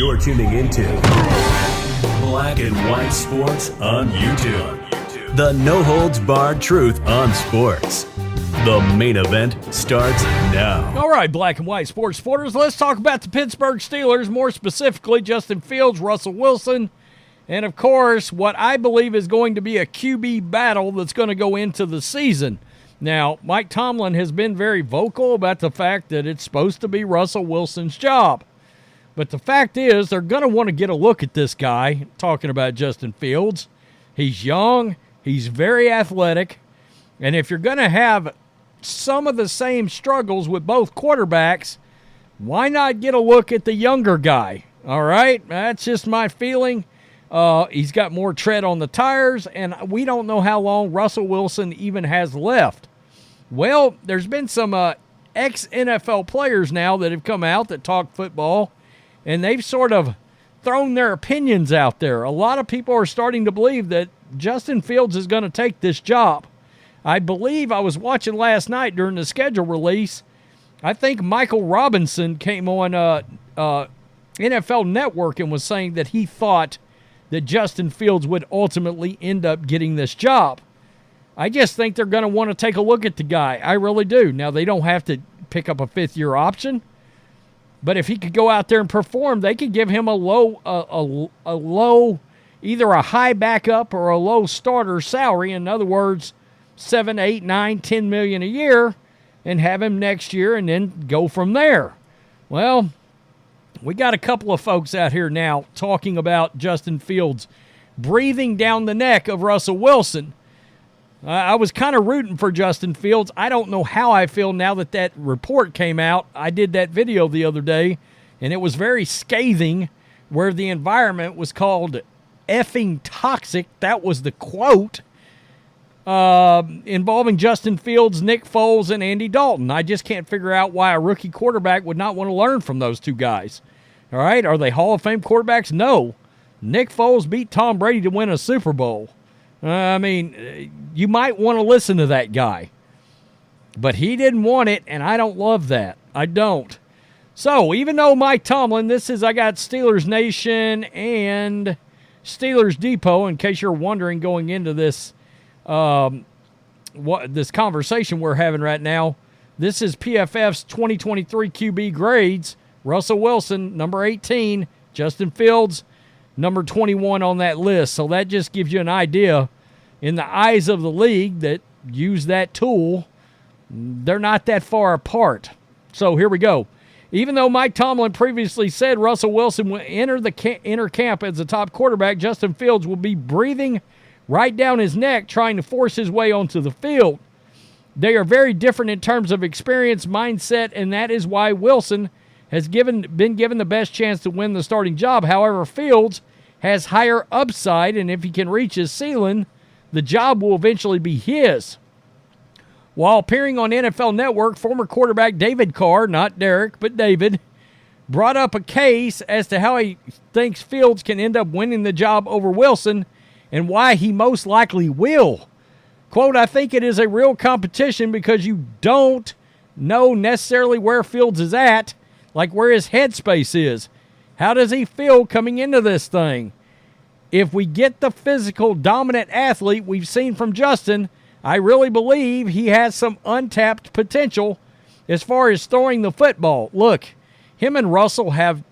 You're tuning into Black and White Sports on YouTube. The no-holds-barred truth on sports. The main event starts now. All right, Black and White Sports supporters, let's talk about the Pittsburgh Steelers, more specifically Justin Fields, Russell Wilson, and, of course, what I believe is going to be a QB battle that's going to go into the season. Now, Mike Tomlin has been very vocal about the fact that it's supposed to be Russell Wilson's job. But the fact is, they're going to want to get a look at this guy, talking about Justin Fields. He's young, he's very athletic, and if you're going to have some of the same struggles with both quarterbacks, why not get a look at the younger guy? All right, that's just my feeling. He's got more tread on the tires, and we don't know how long Russell Wilson even has left. Well, there's been some ex-NFL players now that have come out that talk football, and they've sort of thrown their opinions out there. A lot of people are starting to believe that Justin Fields is going to take this job. I believe I was watching last night during the schedule release. I think Michael Robinson came on NFL Network and was saying that he thought that Justin Fields would ultimately end up getting this job. I just think they're going to want to take a look at the guy. I really do. Now, they don't have to pick up a fifth-year option, but if he could go out there and perform, they could give him a low, either a high backup or a low starter salary. In other words, $7, $8, $9, $10 million a year, and have him next year and then go from there. Well, we got a couple of folks out here now talking about Justin Fields breathing down the neck of Russell Wilson. I was kind of rooting for Justin Fields. I don't know how I feel now that that report came out. I did that video the other day, and it was very scathing, where the environment was called effing toxic. That was the quote, involving Justin Fields, Nick Foles, and Andy Dalton. I just can't figure out why a rookie quarterback would not want to learn from those two guys. All right, are they Hall of Fame quarterbacks? No. Nick Foles beat Tom Brady to win a Super Bowl. I mean, you might want to listen to that guy. But he didn't want it, and I don't love that. I don't. So, even though Mike Tomlin, I got Steelers Nation and Steelers Depot, in case you're wondering going into this this conversation we're having right now. This is PFF's 2023 QB grades. Russell Wilson, number 18. Justin Fields, number 21 on that list. So that just gives you an idea. In the eyes of the league that use that tool, they're not that far apart. So here we go. Even though Mike Tomlin previously said Russell Wilson will enter camp as the top quarterback, Justin Fields will be breathing right down his neck trying to force his way onto the field. They are very different in terms of experience, mindset, and that is why Wilson has been given the best chance to win the starting job. However, Fields has higher upside, and if he can reach his ceiling, the job will eventually be his. While appearing on NFL Network, former quarterback David Carr, not Derek, but David, brought up a case as to how he thinks Fields can end up winning the job over Wilson and why he most likely will. Quote, I think it is a real competition because you don't know necessarily where Fields is at, like where his headspace is. How does he feel coming into this thing? If we get the physical, dominant athlete we've seen from Justin, I really believe he has some untapped potential as far as throwing the football. Look, him and Russell have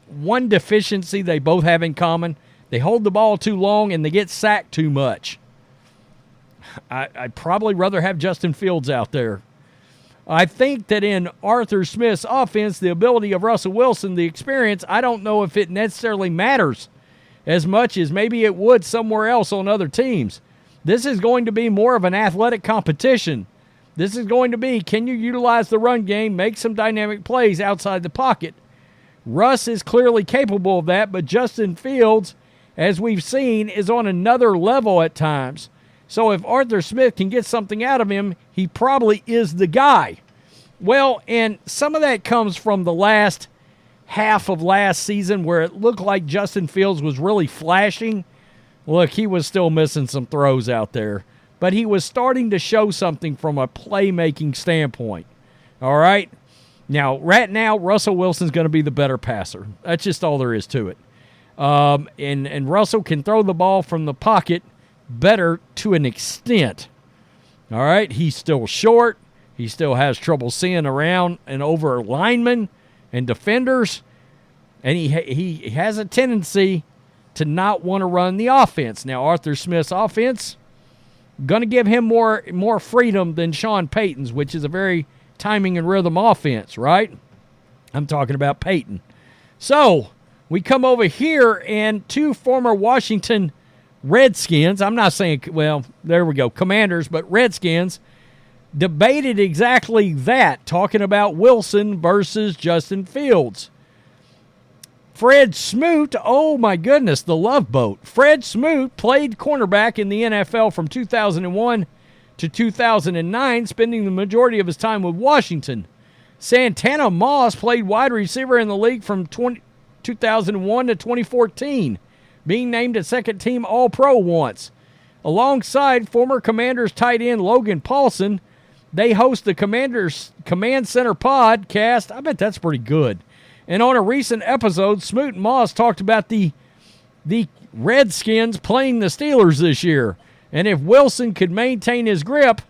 one deficiency they both have in common. They hold the ball too long and they get sacked too much. I'd probably rather have Justin Fields out there. I think that in Arthur Smith's offense, the ability of Russell Wilson, the experience, I don't know if it necessarily matters as much as maybe it would somewhere else on other teams. This is going to be more of an athletic competition. This is going to be, can you utilize the run game, make some dynamic plays outside the pocket? Russ is clearly capable of that, but Justin Fields, as we've seen, is on another level at times. So if Arthur Smith can get something out of him, he probably is the guy. Well, and some of that comes from the last half of last season where it looked like Justin Fields was really flashing. Look, he was still missing some throws out there, but he was starting to show something from a playmaking standpoint. All right? Now, right now, Russell Wilson's going to be the better passer. That's just all there is to it. And Russell can throw the ball from the pocket better to an extent. All right, he's still short. He still has trouble seeing around and over linemen and defenders. And he has a tendency to not want to run the offense. Now, Arthur Smith's offense going to give him more freedom than Sean Payton's, which is a very timing and rhythm offense, right? I'm talking about Payton. So we come over here, and two former Washington Redskins, I'm not saying, well, there we go, Commanders, but Redskins, debated exactly that, talking about Wilson versus Justin Fields. Fred Smoot, oh my goodness, the love boat. Fred Smoot played cornerback in the NFL from 2001 to 2009, spending the majority of his time with Washington. Santana Moss played wide receiver in the league from 2001 to 2014, being named a second-team All-Pro once. Alongside former Commanders tight end Logan Paulson, they host the Commanders Command Center podcast. I bet that's pretty good. And on a recent episode, Smoot and Moss talked about the Redskins playing the Steelers this year, and if Wilson could maintain his grip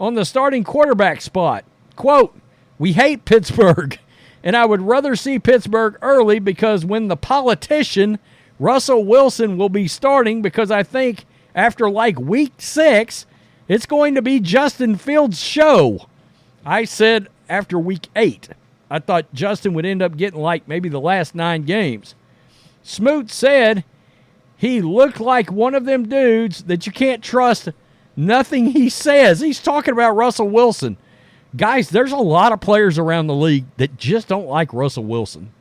on the starting quarterback spot. Quote, "We hate Pittsburgh, and I would rather see Pittsburgh early because when the politician, Russell Wilson, will be starting, because I think after like week 6, it's going to be Justin Fields' show." I said after week 8. I thought Justin would end up getting like maybe the last 9 games. Smoot said he looked like one of them dudes that you can't trust nothing he says. He's talking about Russell Wilson. Guys, there's a lot of players around the league that just don't like Russell Wilson.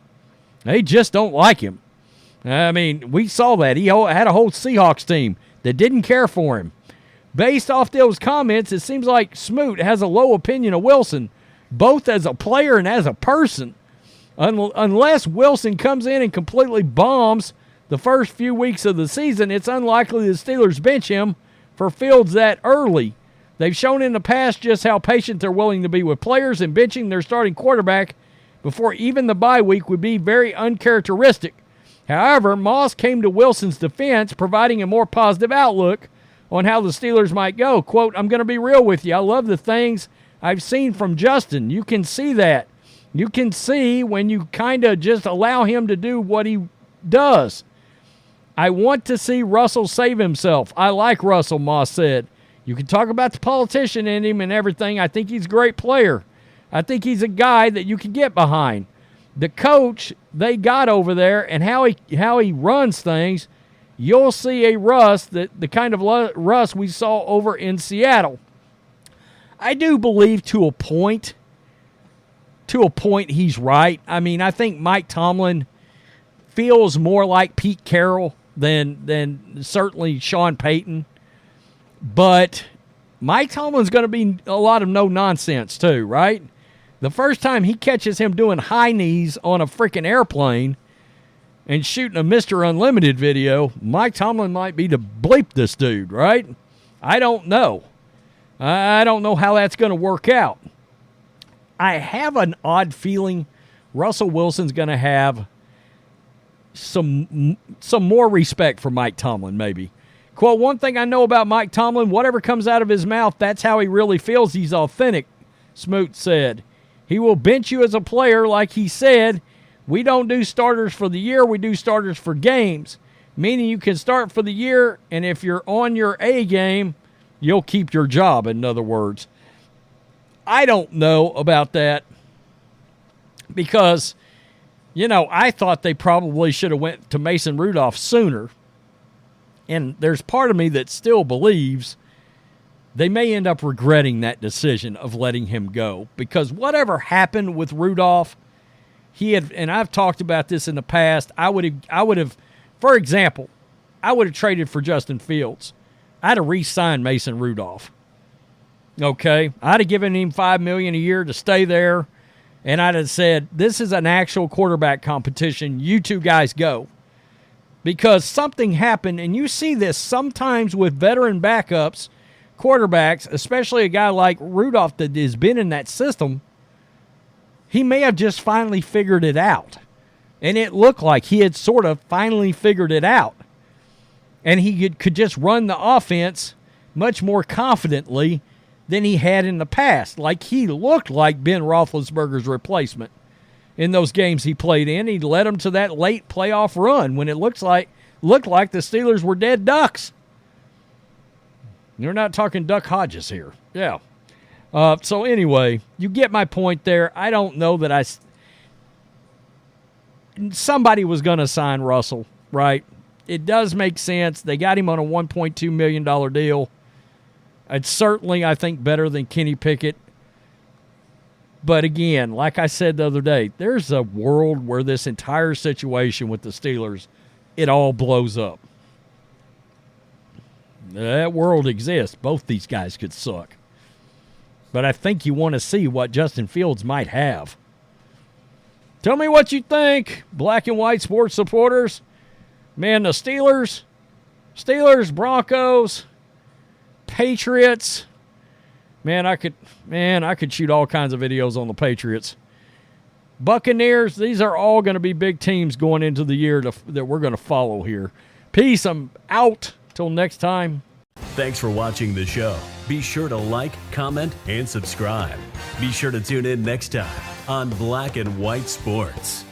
They just don't like him. I mean, we saw that. He had a whole Seahawks team that didn't care for him. Based off those comments, it seems like Smoot has a low opinion of Wilson, both as a player and as a person. Unless Wilson comes in and completely bombs the first few weeks of the season, it's unlikely the Steelers bench him for Fields that early. They've shown in the past just how patient they're willing to be with players, and benching their starting quarterback before even the bye week would be very uncharacteristic. However, Moss came to Wilson's defense, providing a more positive outlook on how the Steelers might go. Quote, "I'm going to be real with you. I love the things I've seen from Justin. You can see that. You can see when you kind of just allow him to do what he does. I want to see Russell save himself. I like Russell," Moss said. "You can talk about the politician in him and everything. I think he's a great player. I think he's a guy that you can get behind. The coach they got over there and how he runs things, you'll see a Russ, the kind of Russ we saw over in Seattle." I do believe to a point he's right. I mean, I think Mike Tomlin feels more like Pete Carroll than certainly Sean Payton. But Mike Tomlin's going to be a lot of no-nonsense too, right? The first time he catches him doing high knees on a freaking airplane and shooting a Mr. Unlimited video, Mike Tomlin might be to bleep this dude, right? I don't know. I don't know how that's going to work out. I have an odd feeling Russell Wilson's going to have some more respect for Mike Tomlin, maybe. Quote, "One thing I know about Mike Tomlin, whatever comes out of his mouth, that's how he really feels. He's authentic," Smoot said. "He will bench you as a player, like he said. We don't do starters for the year, we do starters for games. Meaning you can start for the year, and if you're on your A game, you'll keep your job," in other words. I don't know about that because, I thought they probably should have went to Mason Rudolph sooner. And there's part of me that still believes they may end up regretting that decision of letting him go. Because whatever happened with Rudolph, he had, and I've talked about this in the past, I would have, for example, I would have traded for Justin Fields. I'd have re-signed Mason Rudolph. Okay? I'd have given him $5 million a year to stay there, and I'd have said, this is an actual quarterback competition. You two guys go. Because something happened, and you see this sometimes with veteran backups, quarterbacks, especially a guy like Rudolph that has been in that system. he may have just finally figured it out. And it looked like he had sort of finally figured it out. And he could just run the offense much more confidently than he had in the past. Like, he looked like Ben Roethlisberger's replacement in those games he played in. He led them to that late playoff run when it looked like the Steelers were dead ducks. You're not talking Duck Hodges here. Yeah. So anyway, you get my point there. I don't know that somebody was going to sign Russell, right? It does make sense. They got him on a $1.2 million deal. It's certainly, I think, better than Kenny Pickett. But again, like I said the other day, there's a world where this entire situation with the Steelers, it all blows up. That world exists. Both these guys could suck. But I think you want to see what Justin Fields might have. Tell me what you think, black and white sports supporters. Man, the Steelers, Broncos, Patriots. Man, I could shoot all kinds of videos on the Patriots. Buccaneers, these are all going to be big teams going into the year that we're going to follow here. Peace, I'm out. Till next time. Thanks for watching the show. Be sure to like, comment, and subscribe. Be sure to tune in next time on Black and White Sports.